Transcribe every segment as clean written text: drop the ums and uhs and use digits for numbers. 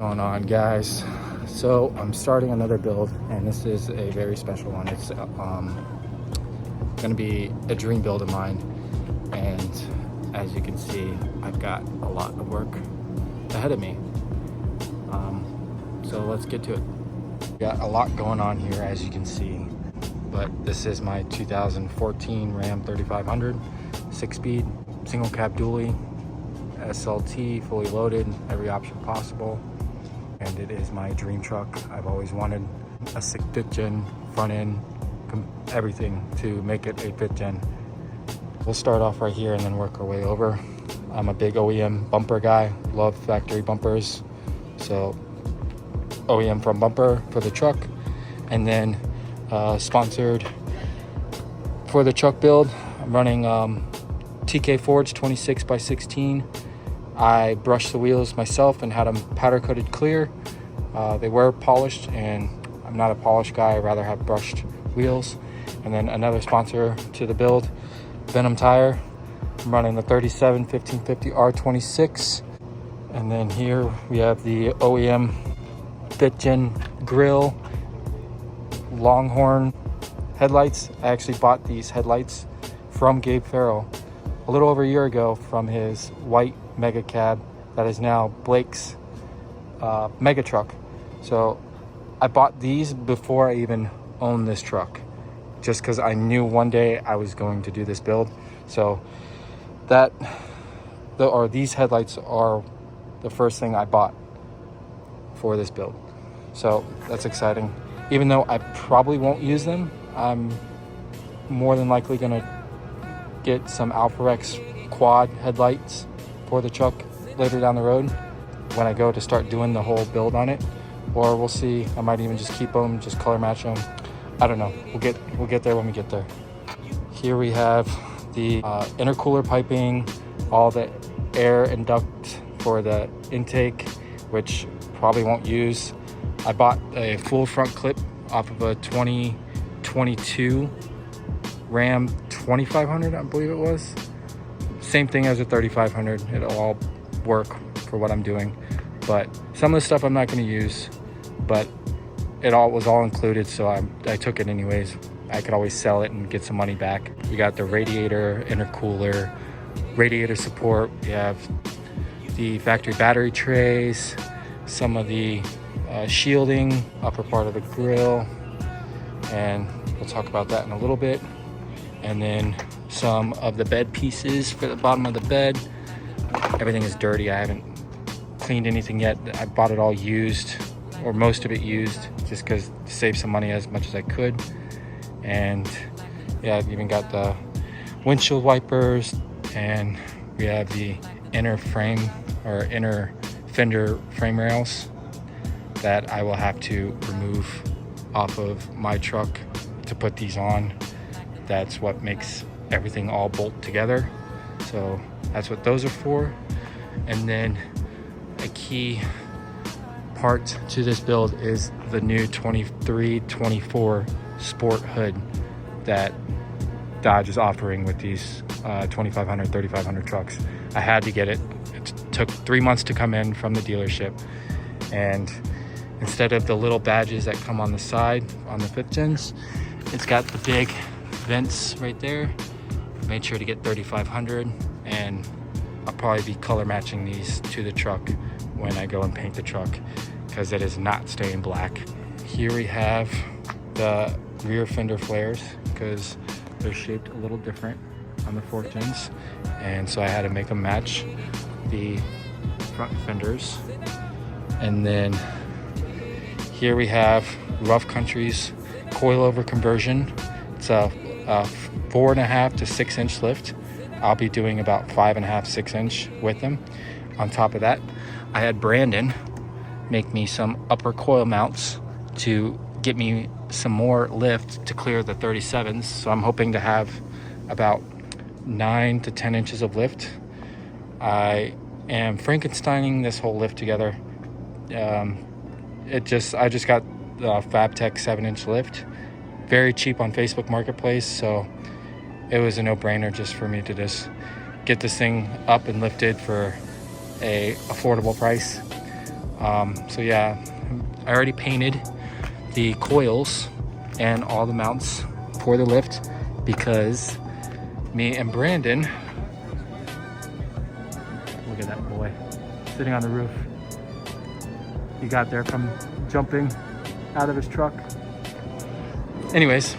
Going on, guys? So I'm starting another build, and this is a very special one. It's gonna be a dream build of mine, and as you can see, I've got a lot of work ahead of me. So let's get to it. Got a lot going on here, as you can see, but this is my 2014 Ram 3500 6-speed single cab dually SLT, fully loaded, every option possible. And it is my dream truck. I've always wanted a 5th gen front end, everything to make it a 5th gen. We'll start off right here and then work our way over. I'm a big OEM bumper guy, love factory bumpers. So OEM front bumper for the truck, and then sponsored for the truck build. I'm running TK Forge 26x16. I brushed the wheels myself and had them powder coated clear. They were polished, and I'm not a polished guy. I'd rather have brushed wheels. And then another sponsor to the build, Venom Tire. I'm running the 37 1550 R26. And then here we have the OEM 5th gen grill Longhorn headlights. I actually bought these headlights from Gabe Farrell a little over a year ago from his white mega cab that is now Blake's mega truck. So I bought these before I even owned this truck, just because I knew one day I was going to do this build. So these headlights are the first thing I bought for this build. So that's exciting. Even though I probably won't use them, I'm more than likely gonna get some Alpha Rex quad headlights for the truck later down the road when I go to start doing the whole build on it. Or we'll see, I might even just keep them, just color match them. I don't know, we'll get there when we get there. Here we have the intercooler piping, all the air and duct for the intake, which probably won't use. I bought a full front clip off of a 2022 Ram 2500, I believe it was. Same thing as a 3500. It'll all work for what I'm doing, but some of the stuff I'm not going to use, but it was all included, so I took it anyways. I could always sell it and get some money back. We got the radiator, intercooler, radiator support. We have the factory battery trays, some of the shielding, upper part of the grill, and we'll talk about that in a little bit. And then some of the bed pieces for the bottom of the bed. Everything is dirty. I haven't cleaned anything yet. I bought it all used, or most of it used, just because to save some money as much as I could. And yeah, I've even got the windshield wipers, and we have the inner frame or inner fender frame rails that I will have to remove off of my truck to put these on. That's what makes everything all bolt together. So that's what those are for. And then a key part to this build is the new 23-24 Sport hood that Dodge is offering with these 2500, 3500 trucks. I had to get it. It took 3 months to come in from the dealership. And instead of the little badges that come on the side on the 5th gens, it's got the big vents right there. Made sure to get 3500, and I'll probably be color matching these to the truck when I go and paint the truck, because it is not staying black. Here we have the rear fender flares, because they're shaped a little different on the 4th gens, and so I had to make them match the front fenders. And then here we have Rough Country's coilover conversion. It's a 4.5 to 6 inch lift. I'll be doing about 5.5, 6 inch with them. On top of that, I had Brandon make me some upper coil mounts to get me some more lift to clear the 37s. So I'm hoping to have about 9 to 10 inches of lift. I am Frankensteining this whole lift together. I just got the FabTech 7-inch lift, very cheap on Facebook Marketplace, so it was a no-brainer just for me to just get this thing up and lifted for a affordable price. So yeah, I already painted the coils and all the mounts for the lift because me and Brandon, look at that boy sitting on the roof. He got there from jumping out of his truck. Anyways,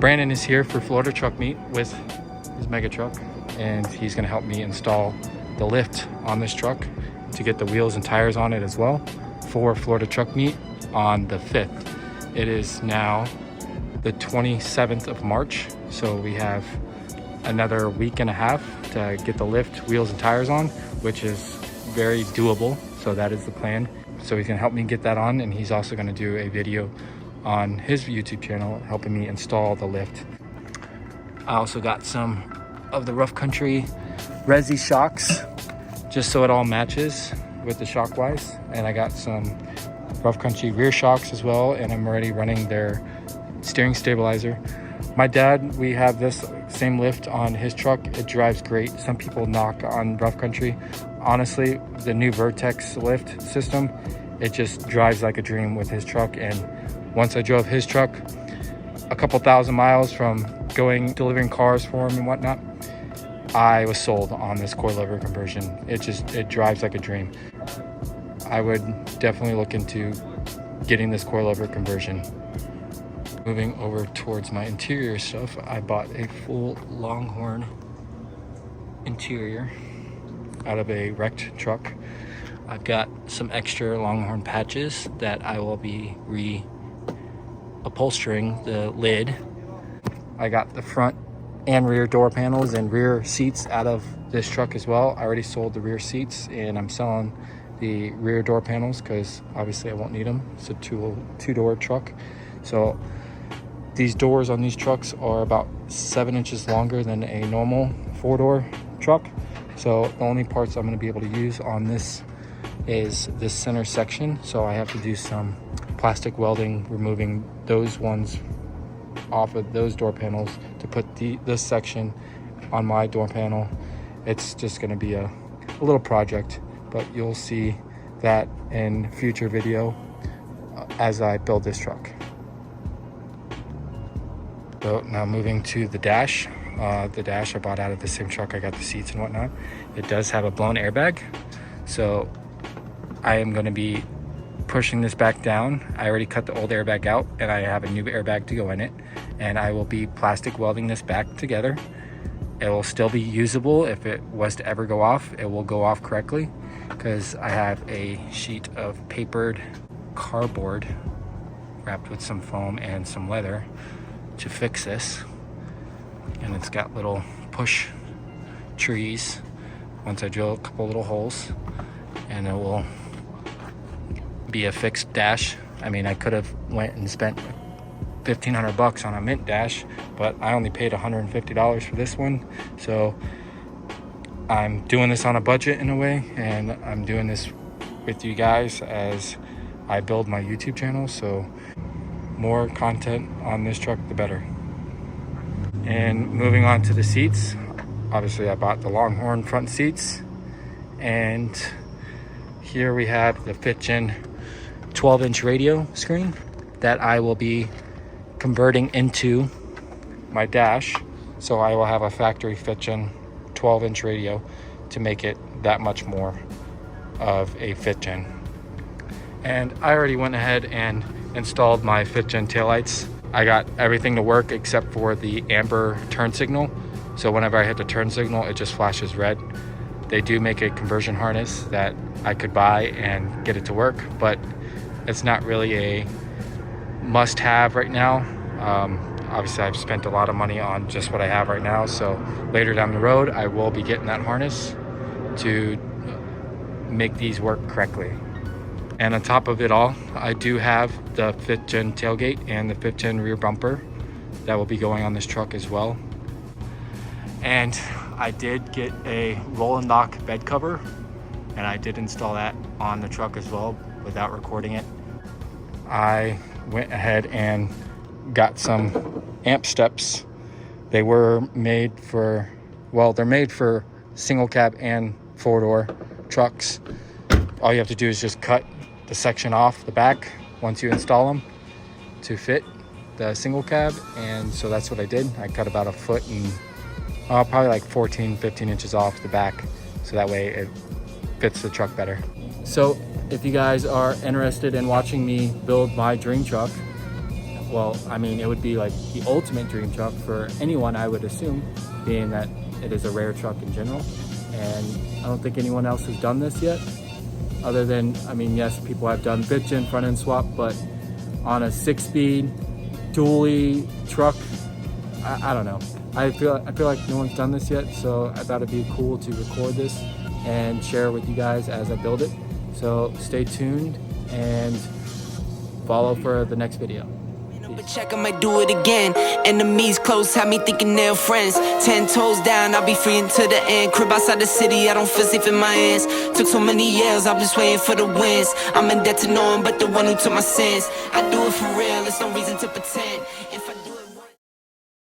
Brandon is here for Florida Truck Meet with his mega truck, and he's gonna help me install the lift on this truck to get the wheels and tires on it as well for Florida Truck Meet on the 5th. It is now the 27th of March, so we have another week and a half to get the lift, wheels, and tires on, which is very doable. So that is the plan. So he's gonna help me get that on, and he's also gonna do a video on his YouTube channel helping me install the lift. I also got some of the Rough Country Resi shocks, just so it all matches with the Shockwise. And I got some Rough Country rear shocks as well, and I'm already running their steering stabilizer. My dad, we have this same lift on his truck. It drives great. Some people knock on Rough Country. Honestly, the new Vertex lift system, it just drives like a dream with his truck. And once I drove his truck a couple thousand miles from delivering cars for him and whatnot, I was sold on this coilover conversion. It drives like a dream. I would definitely look into getting this coilover conversion. Moving over towards my interior stuff, I bought a full Longhorn interior out of a wrecked truck. I've got some extra Longhorn patches that I will be upholstering the lid. I got the front and rear door panels and rear seats out of this truck as well. I already sold the rear seats, and I'm selling the rear door panels because obviously I won't need them. It's a two-door truck. So these doors on these trucks are about 7 inches longer than a normal 4-door truck. So the only parts I'm going to be able to use on this is this center section. So I have to do some plastic welding, removing those ones off of those door panels to put this section on my door panel. It's just going to be a little project, but you'll see that in future video as I build this truck. So now moving to the dash. The dash I bought out of the same truck I got the seats and whatnot. It does have a blown airbag, so I am going to be pushing this back down. I already cut the old airbag out, and I have a new airbag to go in it, and I will be plastic welding this back together. It will still be usable. If it was to ever go off, it will go off correctly because I have a sheet of papered cardboard wrapped with some foam and some leather to fix this. And it's got little push trees once I drill a couple little holes, and it will be a fixed dash. I mean, I could have went and spent $1,500 on a mint dash, but I only paid $150 for this one. So I'm doing this on a budget in a way, and I'm doing this with you guys as I build my YouTube channel. So more content on this truck, the better. And moving on to the seats, obviously I bought the Longhorn front seats, and here we have the 5th-gen 12-inch radio screen that I will be converting into my dash. So I will have a factory 5th-gen 12-inch radio to make it that much more of a 5th-gen. And I already went ahead and installed my 5th-gen taillights. I got everything to work except for the amber turn signal. So whenever I hit the turn signal, it just flashes red. They do make a conversion harness that I could buy and get it to work, but it's not really a must-have right now. Obviously, I've spent a lot of money on just what I have right now, so later down the road, I will be getting that harness to make these work correctly. And on top of it all, I do have the 5th-gen tailgate and the 5th-gen rear bumper that will be going on this truck as well. And I did get a roll and lock bed cover, and I did install that on the truck as well without recording it. I went ahead and got some amp steps. They were made for, well, they're made for single cab and 4-door trucks. All you have to do is just cut the section off the back once you install them to fit the single cab. And so that's what I did. I cut about a foot and probably like 14-15 inches off the back, so that way it fits the truck better. So if you guys are interested in watching me build my dream truck, well, I mean, it would be like the ultimate dream truck for anyone, I would assume, being that it is a rare truck in general. And I don't think anyone else has done this yet, other than, I mean, yes, people have done 5th gen front end swap, but on a 6-speed dually truck, I don't know. I feel like no one's done this yet, so I thought it'd be cool to record this and share with you guys as I build it. So stay tuned and follow for the next video. But check, I might do it again. Enemies close, have me thinking they're friends. 10 toes down, I'll be free until the end. Crib outside the city, I don't feel safe in my hands. Took so many years, I'm just waiting for the wins. I'm in debt to no one but the one who took my sins. I do it for real, there's no reason to pretend.